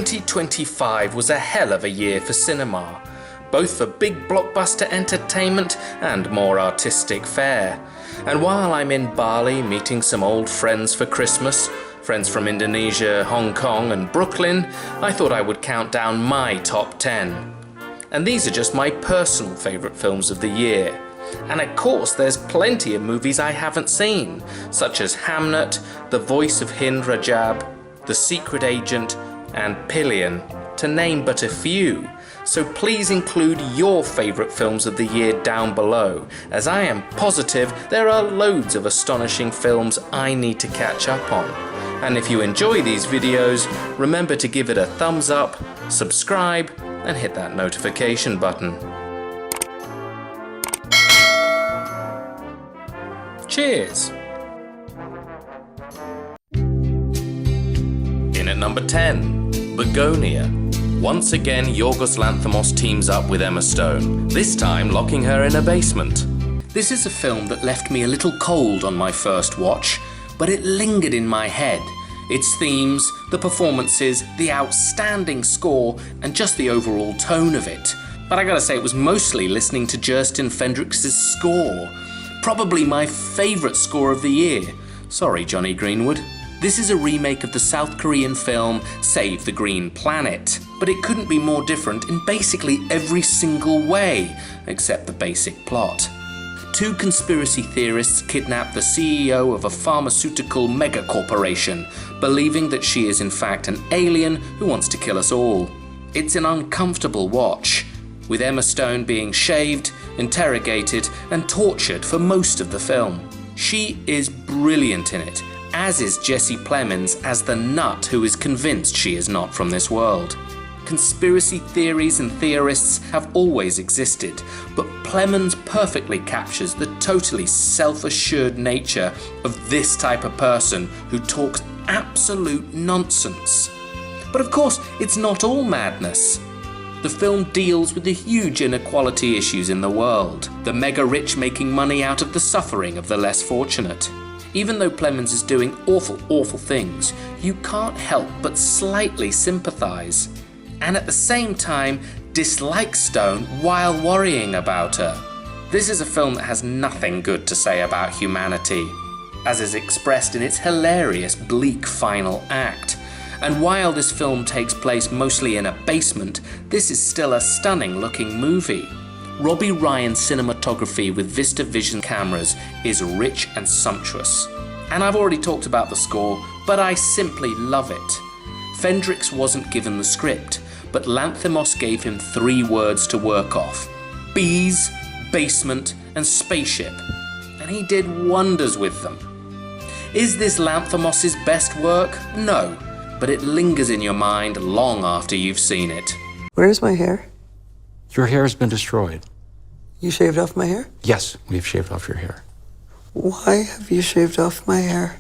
2025 was a hell of a year for cinema, both for big blockbuster entertainment and more artistic fare. And while I'm in Bali meeting some old friends for Christmas, friends from Indonesia, Hong Kong and Brooklyn, I thought I would count down my top 10. And these are just my personal favourite films of the year. And of course there's plenty of movies I haven't seen, such as Hamnet, The Voice of Hind Rajab, The Secret Agent and Pillion, to name but a few. So please include your favourite films of the year down below, as I am positive there are loads of astonishing films I need to catch up on. And if you enjoy these videos, remember to give it a thumbs up, subscribe and hit that notification button. Cheers! In at number 10, Beonia. Once again, Yorgos Lanthimos teams up with Emma Stone, this time locking her in a basement. This is a film that left me a little cold on my first watch, but it lingered in my head. Its themes, the performances, the outstanding score, and just the overall tone of it. But I gotta say, it was mostly listening to Justin Fendrick's score. Probably my favourite score of the year. Sorry, Johnny Greenwood. This is a remake of the South Korean film Save the Green Planet, but it couldn't be more different in basically every single way, except the basic plot. Two conspiracy theorists kidnap the CEO of a pharmaceutical megacorporation, believing that she is in fact an alien who wants to kill us all. It's an uncomfortable watch, with Emma Stone being shaved, interrogated and tortured for most of the film. She is brilliant in it, as is Jesse Plemons as the nut who is convinced she is not from this world. Conspiracy theories and theorists have always existed, but Plemons perfectly captures the totally self-assured nature of this type of person who talks absolute nonsense. But of course, it's not all madness. The film deals with the huge inequality issues in the world, the mega-rich making money out of the suffering of the less fortunate. Even though Plemons is doing awful things, you can't help but slightly sympathise, and at the same time dislike Stone while worrying about her. This is a film that has nothing good to say about humanity, as is expressed in its hilarious bleak final act. And while this film takes place mostly in a basement, this is still a stunning looking movie. Robbie Ryan's cinematography with VistaVision cameras is rich and sumptuous. And I've already talked about the score, but I simply love it. Fendricks wasn't given the script, but Lanthimos gave him 3 words to work off: bees, basement and spaceship. And he did wonders with them. Is this Lanthimos' best work? No. But it lingers in your mind long after you've seen it. Where's my hair? Your hair has been destroyed. You shaved off my hair? Yes, we've shaved off your hair. Why have you shaved off my hair?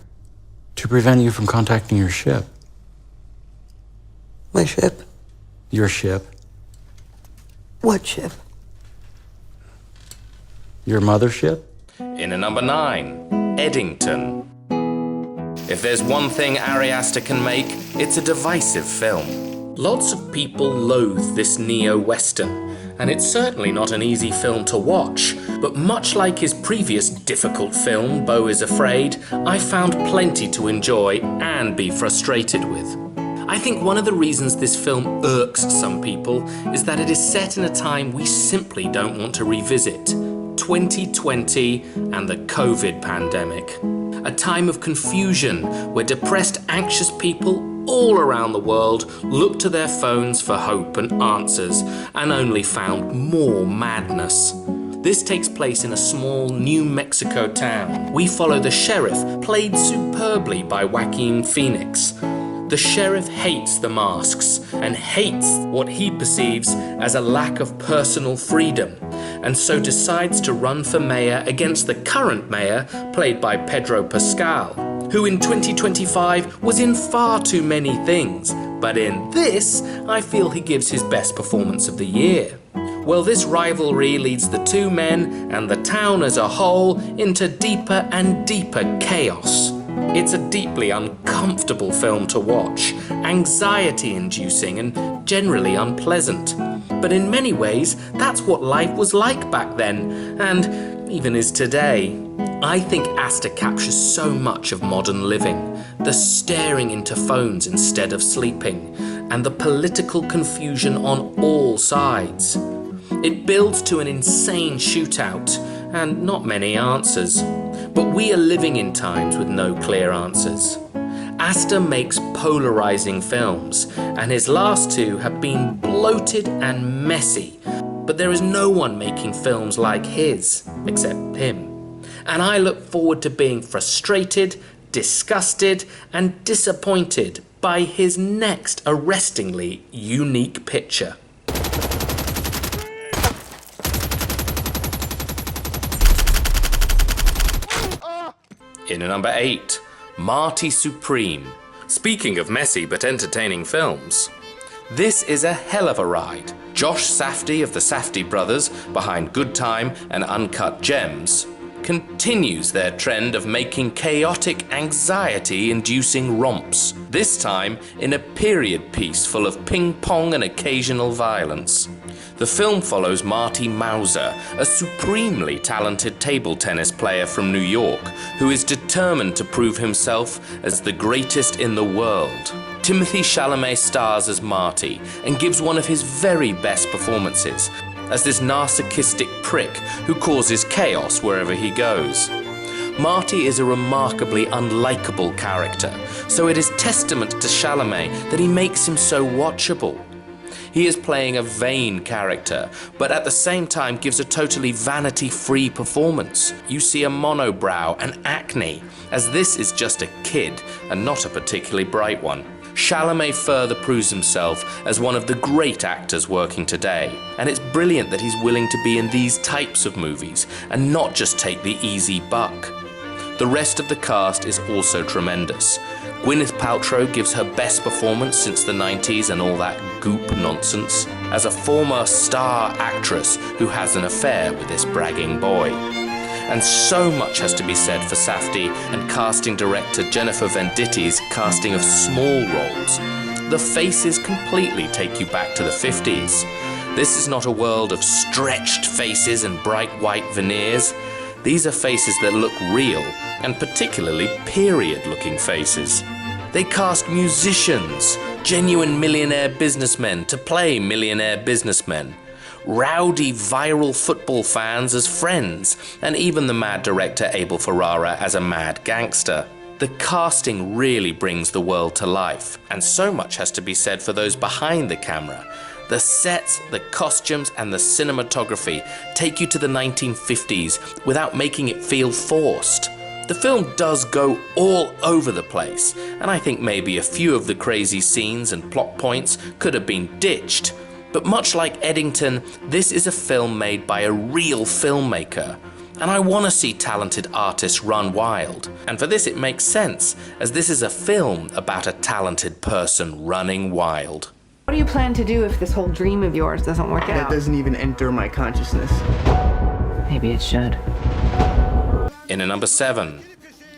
To prevent you from contacting your ship. My ship? Your ship. What ship? Your mothership? In at number 9, Edington. If there's one thing Ari Aster can make, it's a divisive film. Lots of people loathe this neo-western, and it's certainly not an easy film to watch, but much like his previous difficult film, Beau is Afraid, I found plenty to enjoy and be frustrated with. I think one of the reasons this film irks some people is that it is set in a time we simply don't want to revisit. 2020 and the COVID pandemic. A time of confusion where depressed, anxious people all around the world looked to their phones for hope and answers and only found more madness. This takes place in a small New Mexico town. We follow the sheriff, played superbly by Joaquin Phoenix. The sheriff hates the masks and hates what he perceives as a lack of personal freedom, and so decides to run for mayor against the current mayor, played by Pedro Pascal, who in 2025 was in far too many things, but in this, I feel he gives his best performance of the year. Well, this rivalry leads the two men and the town as a whole into deeper and deeper chaos. It's a deeply uncomfortable film to watch, anxiety-inducing and generally unpleasant. But in many ways, that's what life was like back then, and even is today. I think Asta captures so much of modern living, the staring into phones instead of sleeping, and the political confusion on all sides. It builds to an insane shootout, and not many answers. But we are living in times with no clear answers. Asta makes polarizing films, and his last two have been bloated and messy. But there is no one making films like his, except him. And I look forward to being frustrated, disgusted, and disappointed by his next arrestingly unique picture. In at number 8, Marty Supreme. Speaking of messy but entertaining films, this is a hell of a ride. Josh Safdie of the Safdie brothers, behind Good Time and Uncut Gems, continues their trend of making chaotic, anxiety-inducing romps, this time in a period piece full of ping-pong and occasional violence. The film follows Marty Mauser, a supremely talented table tennis player from New York, who is determined to prove himself as the greatest in the world. Timothée Chalamet stars as Marty and gives one of his very best performances, as this narcissistic prick who causes chaos wherever he goes. Marty is a remarkably unlikable character, so it is testament to Chalamet that he makes him so watchable. He is playing a vain character, but at the same time gives a totally vanity-free performance. You see a monobrow and acne, as this is just a kid and not a particularly bright one. Chalamet further proves himself as one of the great actors working today, and it's brilliant that he's willing to be in these types of movies and not just take the easy buck. The rest of the cast is also tremendous. Gwyneth Paltrow gives her best performance since the 90s and all that goop nonsense, as a former star actress who has an affair with this bragging boy. And so much has to be said for Safdie and casting director Jennifer Venditti's casting of small roles. The faces completely take you back to the 50s. This is not a world of stretched faces and bright white veneers. These are faces that look real, and particularly period-looking faces. They cast musicians, genuine millionaire businessmen to play millionaire businessmen, rowdy viral football fans as friends, and even the mad director Abel Ferrara as a mad gangster. The casting really brings the world to life, and so much has to be said for those behind the camera. The sets, the costumes, and the cinematography take you to the 1950s without making it feel forced. The film does go all over the place, and I think maybe a few of the crazy scenes and plot points could have been ditched. But much like Edington, this is a film made by a real filmmaker, and I want to see talented artists run wild. And for this it makes sense, as this is a film about a talented person running wild. What do you plan to do if this whole dream of yours doesn't work out? That doesn't even enter my consciousness. Maybe it should. In at number 7,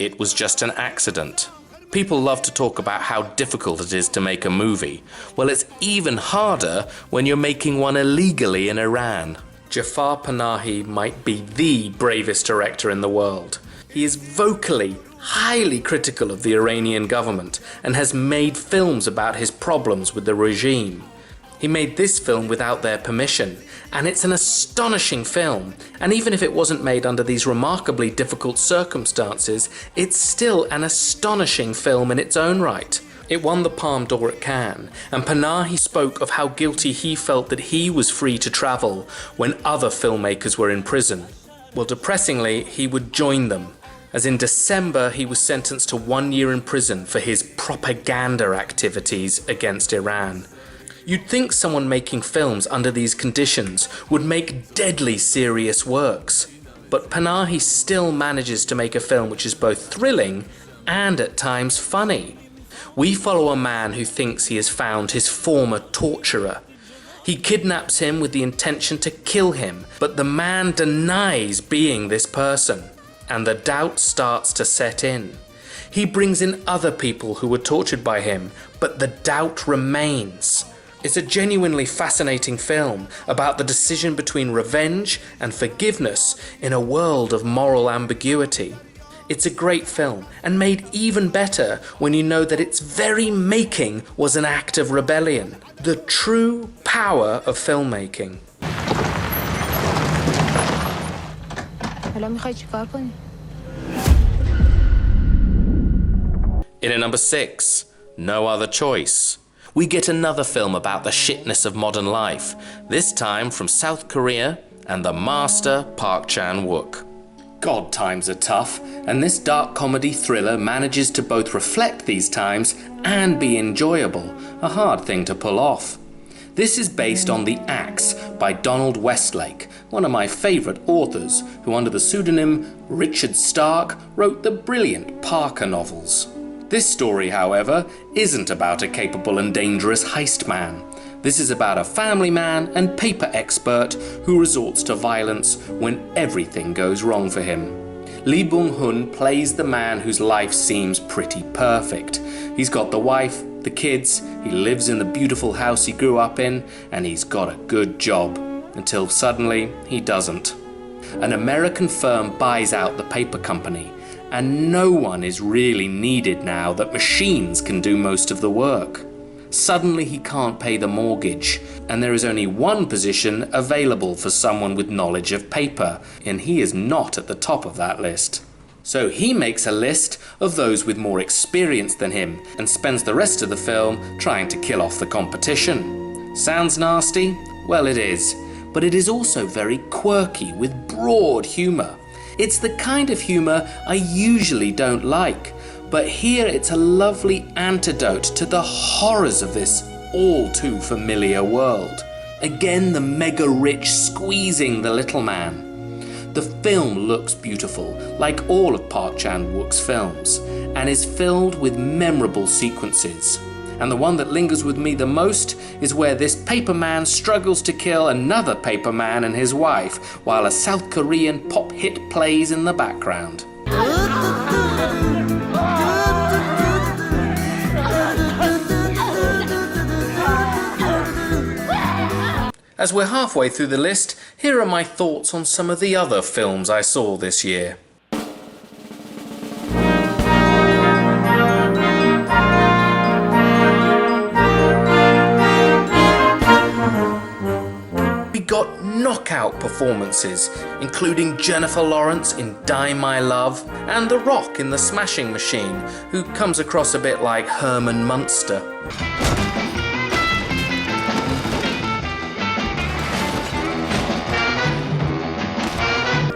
It Was Just an Accident. People love to talk about how difficult it is to make a movie. Well, it's even harder when you're making one illegally in Iran. Jafar Panahi might be the bravest director in the world. He is vocally highly critical of the Iranian government and has made films about his problems with the regime. He made this film without their permission, and it's an astonishing film. And even if it wasn't made under these remarkably difficult circumstances, it's still an astonishing film in its own right. It won the Palme d'Or at Cannes, and Panahi spoke of how guilty he felt that he was free to travel when other filmmakers were in prison. Well, depressingly, he would join them, as in December he was sentenced to 1 year in prison for his propaganda activities against Iran. You'd think someone making films under these conditions would make deadly serious works, but Panahi still manages to make a film which is both thrilling and at times funny. We follow a man who thinks he has found his former torturer. He kidnaps him with the intention to kill him, but the man denies being this person, and the doubt starts to set in. He brings in other people who were tortured by him, but the doubt remains. It's a genuinely fascinating film about the decision between revenge and forgiveness in a world of moral ambiguity. It's a great film, and made even better when you know that its very making was an act of rebellion. The true power of filmmaking. In at number 6, No Other Choice. We get another film about the shitness of modern life, this time from South Korea and the master Park Chan-wook. God, times are tough, and this dark comedy thriller manages to both reflect these times and be enjoyable, a hard thing to pull off. This is based on The Axe by Donald Westlake, one of my favourite authors, who under the pseudonym Richard Stark wrote the brilliant Parker novels. This story, however, isn't about a capable and dangerous heist man. This is about a family man and paper expert who resorts to violence when everything goes wrong for him. Lee Bung-hun plays the man whose life seems pretty perfect. He's got the wife, the kids, he lives in the beautiful house he grew up in, and he's got a good job. Until suddenly, he doesn't. An American firm buys out the paper company, and no one is really needed now that machines can do most of the work. Suddenly he can't pay the mortgage, and there is only one position available for someone with knowledge of paper, and he is not at the top of that list. So he makes a list of those with more experience than him, and spends the rest of the film trying to kill off the competition. Sounds nasty? Well, it is. But it is also very quirky, with broad humour. It's the kind of humour I usually don't like, but here it's a lovely antidote to the horrors of this all too familiar world. Again, the mega-rich squeezing the little man. The film looks beautiful, like all of Park Chan-wook's films, and is filled with memorable sequences. And the one that lingers with me the most is where this paper man struggles to kill another paper man and his wife, while a South Korean pop hit plays in the background. As we're halfway through the list, here are my thoughts on some of the other films I saw this year. We got knockout performances, including Jennifer Lawrence in Die My Love and The Rock in The Smashing Machine, who comes across a bit like Herman Munster.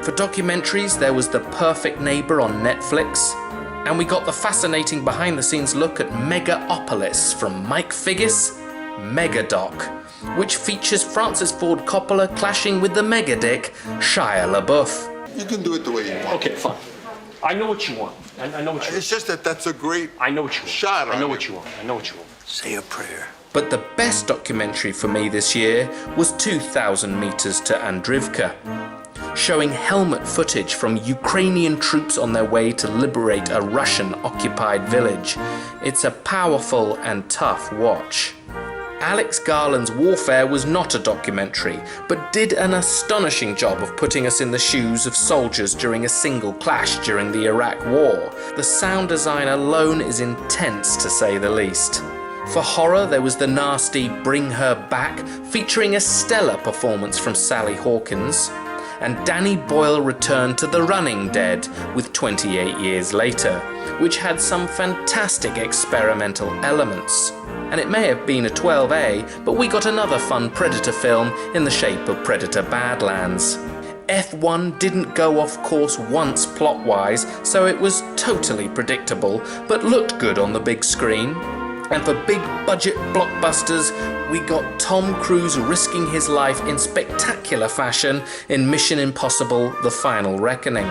For documentaries, there was The Perfect Neighbour on Netflix, and we got the fascinating behind-the-scenes look at Megaopolis from Mike Figgis, Megadoc, which features Francis Ford Coppola clashing with the megadick Shia LaBeouf. You can do it the way you want. Okay, fine. I know what you want. I know what you want. It's just that that's a great I know what you want. shot. I know what you want. I know what you want. Say a prayer. But the best documentary for me this year was 2,000 Meters to Andrivka, showing helmet footage from Ukrainian troops on their way to liberate a Russian-occupied village. It's a powerful and tough watch. Alex Garland's Warfare was not a documentary, but did an astonishing job of putting us in the shoes of soldiers during a single clash during the Iraq War. The sound design alone is intense, to say the least. For horror, there was the nasty Bring Her Back, featuring a stellar performance from Sally Hawkins, and Danny Boyle returned to The Running Dead with 28 Years Later, which had some fantastic experimental elements. And it may have been a 12A, but we got another fun Predator film in the shape of Predator Badlands. F1 didn't go off course once plot-wise, so it was totally predictable, but looked good on the big screen. And for big budget blockbusters, we got Tom Cruise risking his life in spectacular fashion in Mission Impossible: The Final Reckoning.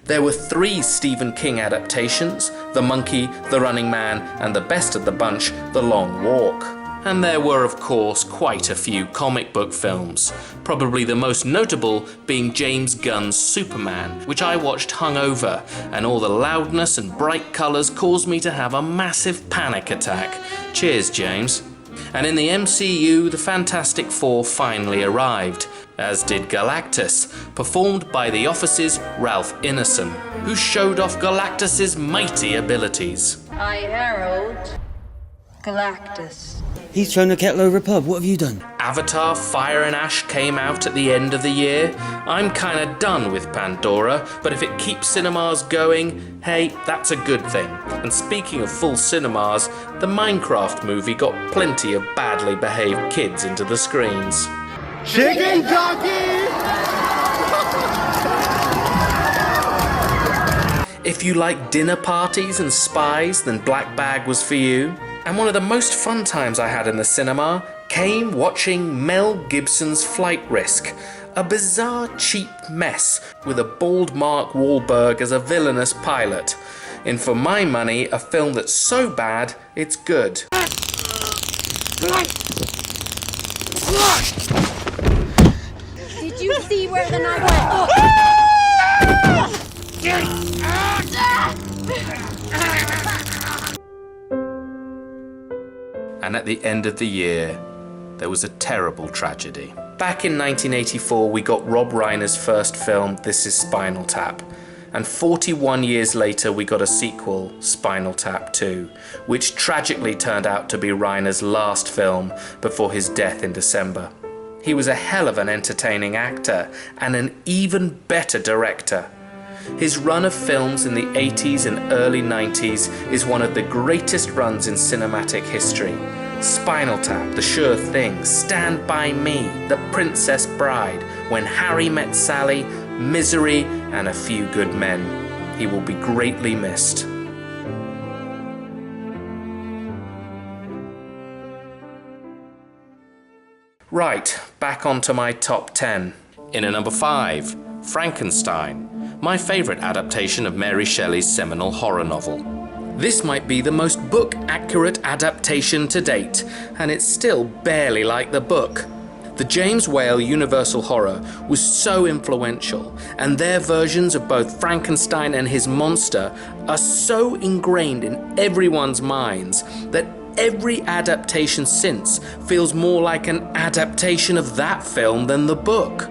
There were 3 Stephen King adaptations: The Monkey, The Running Man, and the best of the bunch, The Long Walk. And there were, of course, quite a few comic book films, probably the most notable being James Gunn's Superman, which I watched hungover, and all the loudness and bright colours caused me to have a massive panic attack. Cheers, James. And in the MCU, the Fantastic Four finally arrived, as did Galactus, performed by The Office's Ralph Ineson, who showed off Galactus's mighty abilities. I herald Galactus. He's trying to kettle over a pub. What have you done? Avatar Fire and Ash came out at the end of the year. I'm kinda done with Pandora, but if it keeps cinemas going, hey, that's a good thing. And speaking of full cinemas, the Minecraft movie got plenty of badly behaved kids into the screens. Chicken jockey! If you like dinner parties and spies, then Black Bag was for you. And one of the most fun times I had in the cinema came watching Mel Gibson's Flight Risk, a bizarre, cheap mess with a bald Mark Wahlberg as a villainous pilot. And for my money, a film that's so bad, it's good. Did you see where the knife went? And at the end of the year, there was a terrible tragedy. Back in 1984, we got Rob Reiner's first film, This Is Spinal Tap. And 41 years later, we got a sequel, Spinal Tap 2, which tragically turned out to be Reiner's last film before his death in December. He was a hell of an entertaining actor and an even better director. His run of films in the 80s and early 90s is one of the greatest runs in cinematic history. Spinal Tap, The Sure Thing, Stand By Me, The Princess Bride, When Harry Met Sally, Misery, and A Few Good Men. He will be greatly missed. Right, back onto my top 10. In at number 5, Frankenstein, my favourite adaptation of Mary Shelley's seminal horror novel. This might be the most book-accurate adaptation to date, and it's still barely like the book. The James Whale Universal Horror was so influential, and their versions of both Frankenstein and his monster are so ingrained in everyone's minds that every adaptation since feels more like an adaptation of that film than the book.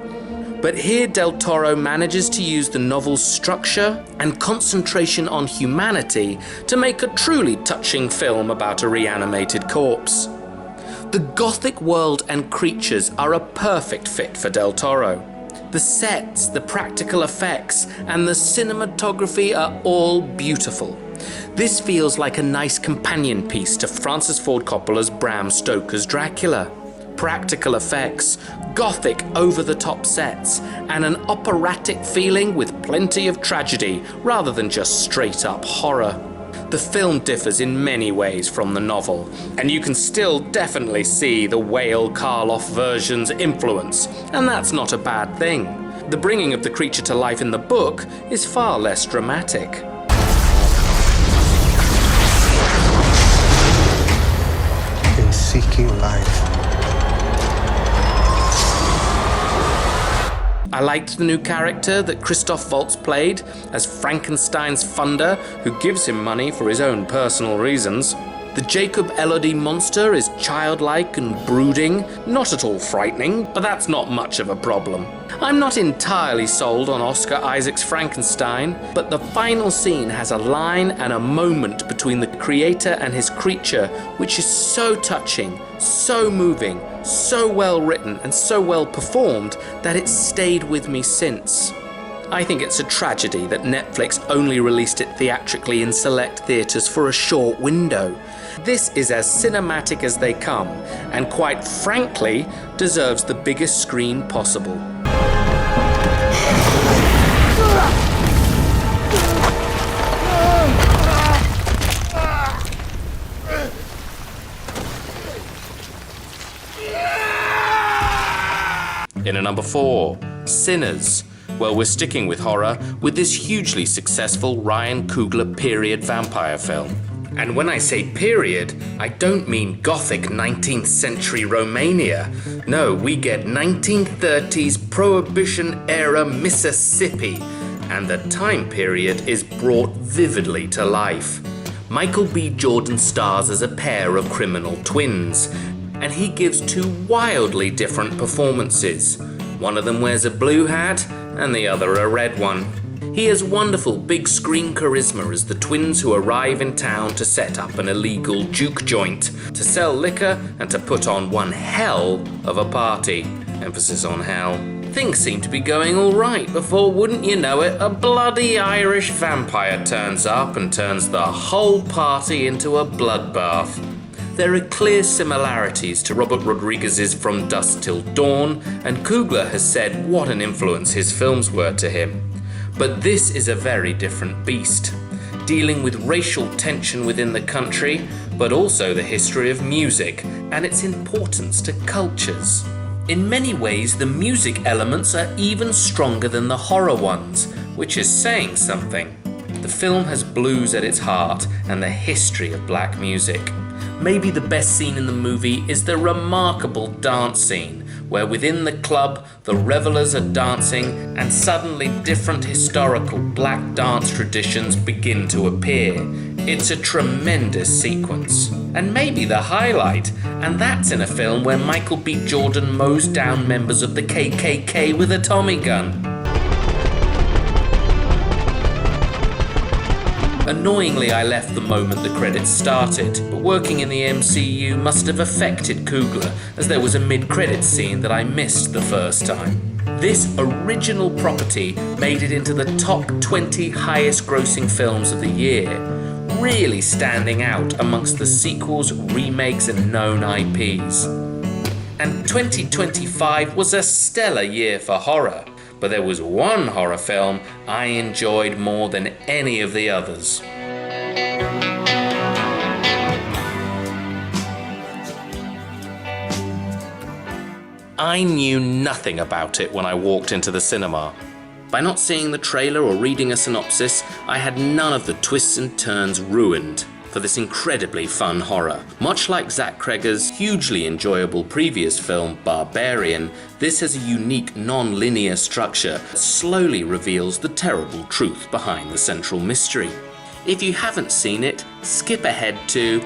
But here Del Toro manages to use the novel's structure and concentration on humanity to make a truly touching film about a reanimated corpse. The gothic world and creatures are a perfect fit for Del Toro. The sets, the practical effects, and the cinematography are all beautiful. This feels like a nice companion piece to Francis Ford Coppola's Bram Stoker's Dracula. Practical effects, gothic over-the-top sets, and an operatic feeling with plenty of tragedy rather than just straight-up horror. The film differs in many ways from the novel, and you can still definitely see the Whale Karloff version's influence, and that's not a bad thing. The bringing of the creature to life in the book is far less dramatic. In seeking life, I liked the new character that Christoph Waltz played as Frankenstein's funder, who gives him money for his own personal reasons. The Jacob Elordi monster is childlike and brooding, not at all frightening, but that's not much of a problem. I'm not entirely sold on Oscar Isaac's Frankenstein, but the final scene has a line and a moment between the creator and his creature which is so touching, so moving, so well written and so well performed that it's stayed with me since. I think it's a tragedy that Netflix only released it theatrically in select theatres for a short window. This is as cinematic as they come, and quite frankly, deserves the biggest screen possible. In at number 4, Sinners. Well, we're sticking with horror with this hugely successful Ryan Coogler period vampire film. And when I say period, I don't mean Gothic 19th century Romania. No, we get 1930s Prohibition-era Mississippi, and the time period is brought vividly to life. Michael B. Jordan stars as a pair of criminal twins, and he gives two wildly different performances. One of them wears a blue hat, and the other a red one. He has wonderful big screen charisma as the twins who arrive in town to set up an illegal juke joint, to sell liquor, and to put on one hell of a party. Emphasis on hell. Things seem to be going all right before, wouldn't you know it, a bloody Irish vampire turns up and turns the whole party into a bloodbath. There are clear similarities to Robert Rodriguez's From Dusk Till Dawn, and Coogler has said what an influence his films were to him. But this is a very different beast, dealing with racial tension within the country, but also the history of music and its importance to cultures. In many ways, the music elements are even stronger than the horror ones, which is saying something. The film has blues at its heart and the history of black music. Maybe the best scene in the movie is the remarkable dance scene, where within the club the revelers are dancing and suddenly different historical black dance traditions begin to appear. It's a tremendous sequence, and maybe the highlight, and that's in a film where Michael B. Jordan mows down members of the KKK with a Tommy gun. Annoyingly, I left the moment the credits started, but working in the MCU must have affected Coogler, as there was a mid-credits scene that I missed the first time. This original property made it into the top 20 highest-grossing films of the year, really standing out amongst the sequels, remakes, and known IPs. And 2025 was a stellar year for horror. But there was one horror film I enjoyed more than any of the others. I knew nothing about it when I walked into the cinema. By not seeing the trailer or reading a synopsis, I had none of the twists and turns ruined for this incredibly fun horror. Much like Zach Cregger's hugely enjoyable previous film, Barbarian, this has a unique non-linear structure that slowly reveals the terrible truth behind the central mystery. If you haven't seen it, skip ahead to...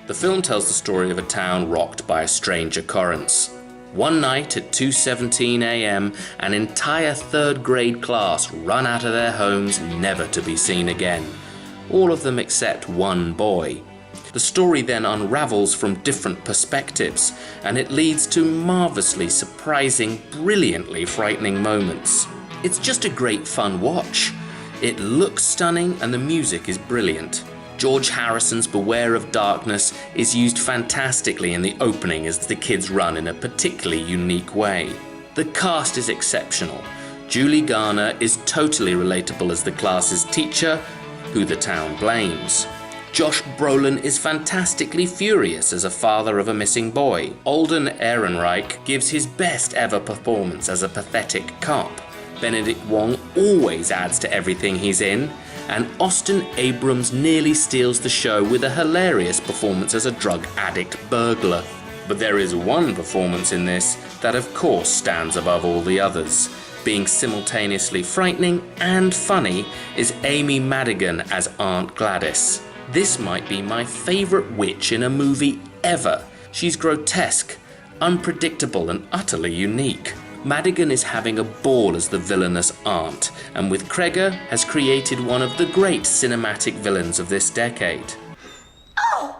The film tells the story of a town rocked by a strange occurrence. One night at 2:17 a.m, an entire third grade class run out of their homes never to be seen again. All of them except one boy. The story then unravels from different perspectives, and it leads to marvelously surprising, brilliantly frightening moments. It's just a great fun watch. It looks stunning and the music is brilliant. George Harrison's Beware of Darkness is used fantastically in the opening as the kids run in a particularly unique way. The cast is exceptional. Julie Garner is totally relatable as the class's teacher, who the town blames. Josh Brolin is fantastically furious as a father of a missing boy. Alden Ehrenreich gives his best ever performance as a pathetic cop. Benedict Wong always adds to everything he's in, and Austin Abrams nearly steals the show with a hilarious performance as a drug addict burglar. But there is one performance in this that of course stands above all the others. Being simultaneously frightening and funny is Amy Madigan as Aunt Gladys. This might be my favourite witch in a movie ever. She's grotesque, unpredictable and utterly unique. Madigan is having a ball as the villainous aunt, and with Cregger has created one of the great cinematic villains of this decade. Oh,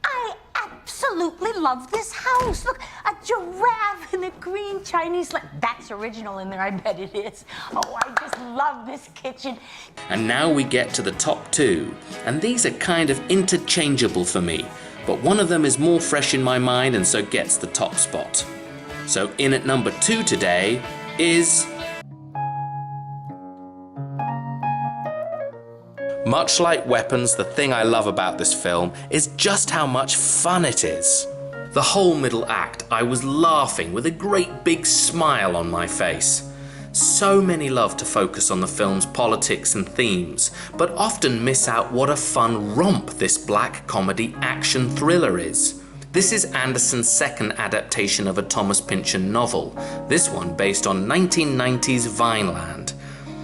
I absolutely love this house. Look, a giraffe and a green Chinese that's original in there, I bet it is. Oh, I just love this kitchen. And now we get to the top two, and these are kind of interchangeable for me, but one of them is more fresh in my mind and so gets the top spot. So in at number 2 today is... Much like Weapons, the thing I love about this film is just how much fun it is. The whole middle act, I was laughing with a great big smile on my face. So many love to focus on the film's politics and themes, but often miss out what a fun romp this black comedy action thriller is. This is Anderson's second adaptation of a Thomas Pynchon novel, this one based on 1990's Vineland.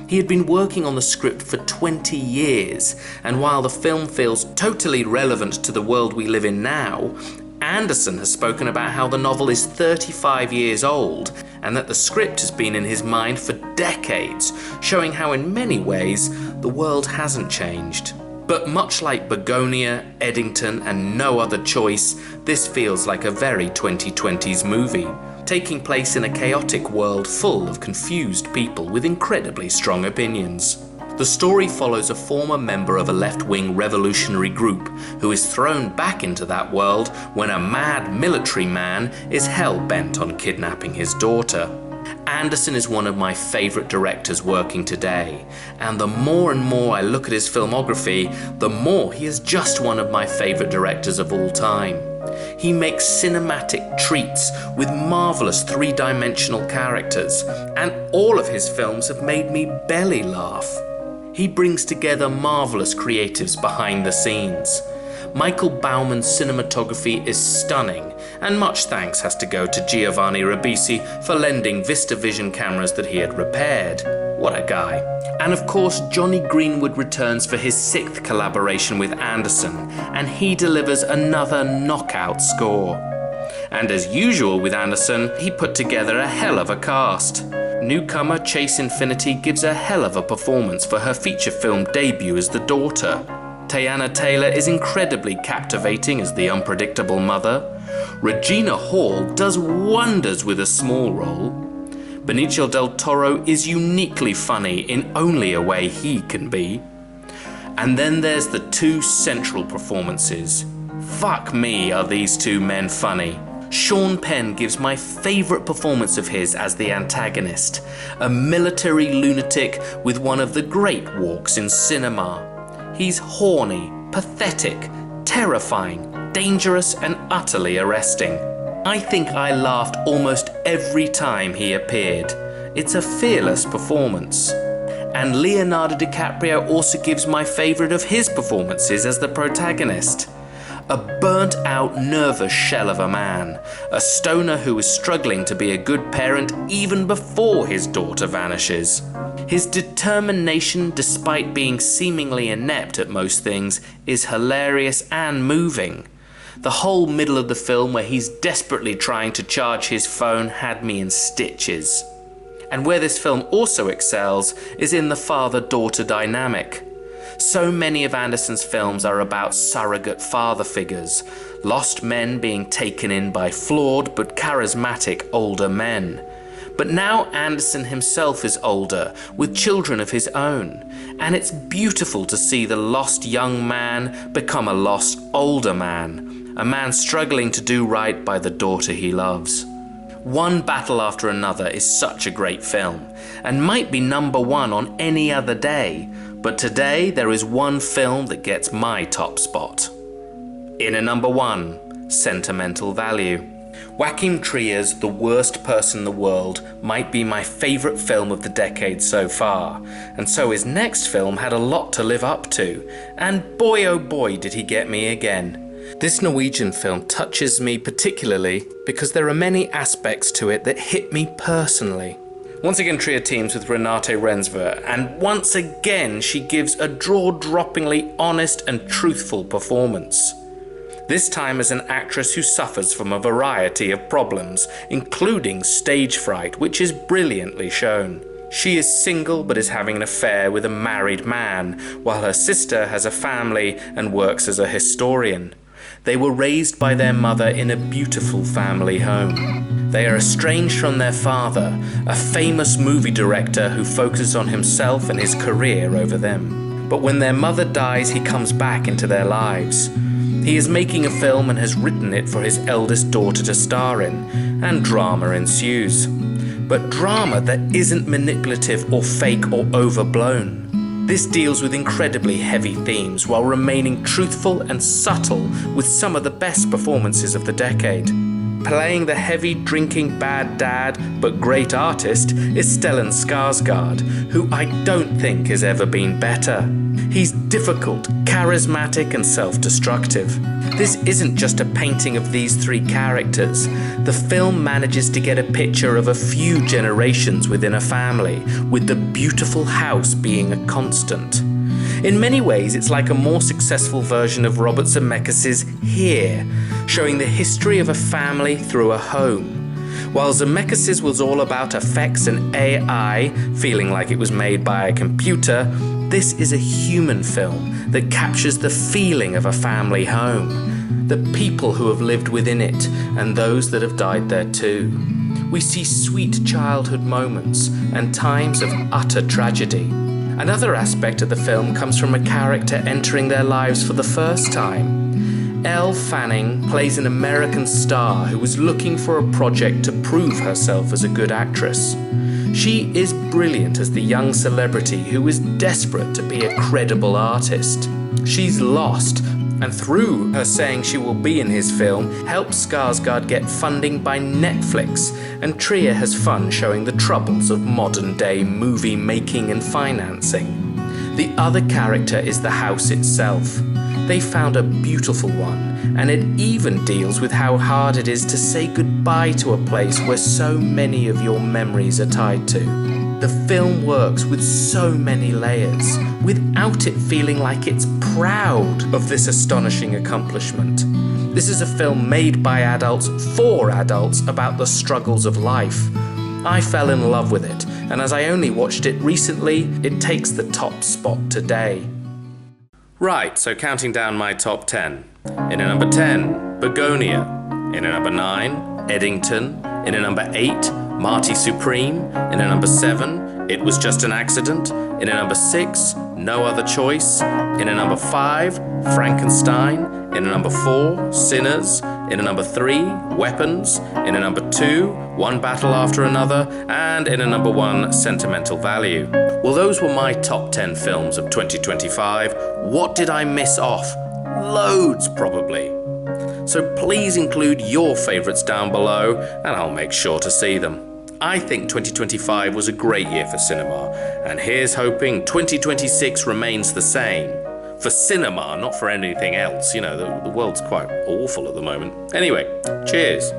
He had been working on the script for 20 years, and while the film feels totally relevant to the world we live in now, Anderson has spoken about how the novel is 35 years old and that the script has been in his mind for decades, showing how in many ways the world hasn't changed. But much like Beonia, Edington and No Other Choice, this feels like a very 2020s movie, taking place in a chaotic world full of confused people with incredibly strong opinions. The story follows a former member of a left-wing revolutionary group who is thrown back into that world when a mad military man is hell-bent on kidnapping his daughter. Anderson is one of my favourite directors working today, and the more and more I look at his filmography, the more he is just one of my favourite directors of all time. He makes cinematic treats with marvellous three-dimensional characters, and all of his films have made me belly laugh. He brings together marvellous creatives behind the scenes. Michael Bauman's cinematography is stunning, and much thanks has to go to Giovanni Ribisi for lending VistaVision cameras that he had repaired. What a guy. And of course, Johnny Greenwood returns for his 6th collaboration with Anderson, and he delivers another knockout score. And as usual with Anderson, he put together a hell of a cast. Newcomer Chase Infinity gives a hell of a performance for her feature film debut as the daughter. Teyana Taylor is incredibly captivating as the unpredictable mother. Regina Hall does wonders with a small role. Benicio del Toro is uniquely funny in only a way he can be. And then there's the 2 central performances. Fuck me, are these 2 men funny. Sean Penn gives my favourite performance of his as the antagonist, a military lunatic with one of the great walks in cinema. He's horny, pathetic, terrifying, dangerous and utterly arresting. I think I laughed almost every time he appeared. It's a fearless performance. And Leonardo DiCaprio also gives my favourite of his performances as the protagonist. A burnt-out, nervous shell of a man, a stoner who is struggling to be a good parent even before his daughter vanishes. His determination, despite being seemingly inept at most things, is hilarious and moving. The whole middle of the film where he's desperately trying to charge his phone had me in stitches. And where this film also excels is in the father-daughter dynamic. So many of Anderson's films are about surrogate father figures, lost men being taken in by flawed but charismatic older men. But now Anderson himself is older, with children of his own, and it's beautiful to see the lost young man become a lost older man, a man struggling to do right by the daughter he loves. One Battle After Another is such a great film, and might be number 1 on any other day, but today there is one film that gets my top spot. In at number 1, Sentimental Value. Joachim Trier's The Worst Person in the World might be my favourite film of the decade so far, and so his next film had a lot to live up to, and boy oh boy did he get me again. This Norwegian film touches me particularly because there are many aspects to it that hit me personally. Once again Trier teams with Renate Reinsve, and once again she gives a jaw-droppingly honest and truthful performance. This time as an actress who suffers from a variety of problems, including stage fright, which is brilliantly shown. She is single but is having an affair with a married man, while her sister has a family and works as a historian. They were raised by their mother in a beautiful family home. They are estranged from their father, a famous movie director who focuses on himself and his career over them. But when their mother dies, he comes back into their lives. He is making a film and has written it for his eldest daughter to star in, and drama ensues. But drama that isn't manipulative or fake or overblown. This deals with incredibly heavy themes while remaining truthful and subtle with some of the best performances of the decade. playing the heavy drinking bad dad but great artist is Stellan Skarsgård, who I don't think has ever been better. He's difficult, charismatic and self-destructive. This isn't just a painting of these three characters. The film manages to get a picture of a few generations within a family, with the beautiful house being a constant. In many ways, it's like a more successful version of Robert Zemeckis' Here, showing the history of a family through a home. While Zemeckis' was all about effects and AI, feeling like it was made by a computer, this is a human film that captures the feeling of a family home, the people who have lived within it, and those that have died there too. We see sweet childhood moments and times of utter tragedy. Another aspect of the film comes from a character entering their lives for the first time. Elle Fanning plays an American star who is looking for a project to prove herself as a good actress. She is brilliant as the young celebrity who is desperate to be a credible artist. She's lost, and through her saying she will be in his film, helps Skarsgård get funding by Netflix, and Trier has fun showing the troubles of modern-day movie making and financing. The other character is the house itself. They found a beautiful one, and it even deals with how hard it is to say goodbye to a place where so many of your memories are tied to. The film works with so many layers, without it feeling like it's proud of this astonishing accomplishment. This is a film made by adults for adults about the struggles of life. I fell in love with it, and as I only watched it recently, it takes the top spot today. Right, so counting down my top 10. In at number 10, Begonia. In at number 9, Edington. In at number 8, Marty Supreme. In at number 7, It Was Just an Accident. In at number 6, No Other Choice. In at number 5, Frankenstein. In at number 4, Sinners. In at number 3, Weapons. In at number 2, One Battle After Another. And in at number 1, Sentimental Value. Well, those were my top 10 films of 2025. What did I miss off? Loads, probably. So please include your favourites down below, and I'll make sure to see them. I think 2025 was a great year for cinema, and here's hoping 2026 remains the same. For cinema, not for anything else. You know, the world's quite awful at the moment. Anyway, cheers.